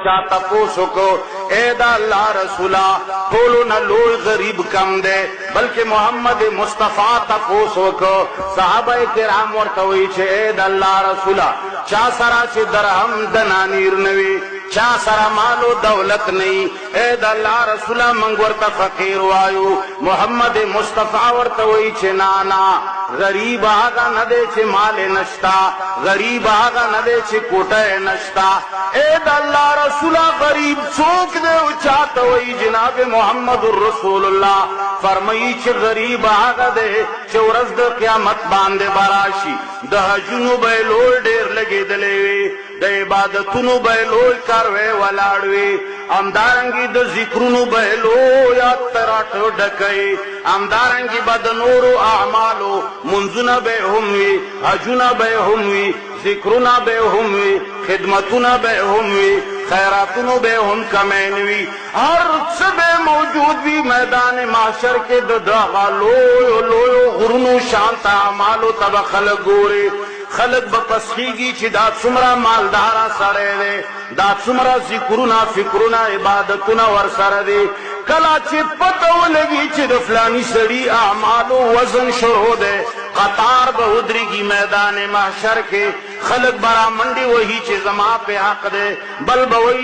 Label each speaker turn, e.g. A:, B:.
A: چا تپوسو کو اے دا اللہ رسولا ټولو نه لوی غریب کم دے بلکہ محمد مصطفیٰ تپوسو کو صحابہ کرام ورته وی چې اے دا اللہ رسولا چا سرا چې درهم دنانیر نوی چا سرا مالو دولت نہیں اے دا اللہ رسولا منگ ورطا فقیر وایو محمد مصطفیٰ ورطا وی چھ نانا غریب آگا ندے چھ مال نشتا غریب آگا ندے چھ کوٹے نشتا اے دا اللہ رسولا غریب چوک دے اچھاتا وی جناب محمد الرسول اللہ فرمائی چھ غریب آگا دے چھ ورز دا قیامت باندے براشی دا جنو بیلول دیر لگی دلیوی دا عبادتونو بیلول کروے ولاڑوی امدارنگی دا ذکرونو بیلو یا تراٹو ڈکئی امدارنگی بد نورو اعمالو منزونا بے ہموی حجونا بے ہموی ذکرونا بے ہموی خدمتونا بے ہموی خیراتونو بے ہم کمینوی ہر سبے موجود بھی میدان معاشر کے داغا لویو لویو غرونو شانتا اعمالو تب خلق گورے خلق بپسخیگی چی دا سمرا مالدارا سرے دے دا سمرا ذکرونا فکرونا عبادتونا ور سر دے کلا چی پتو لگی چی دا فلانی سڑی اعمالو وزن شروع دے قطار بہدری کی میدان محشر کے خلق برا منڈی وہی چی زما پہ حق دے بل بوئی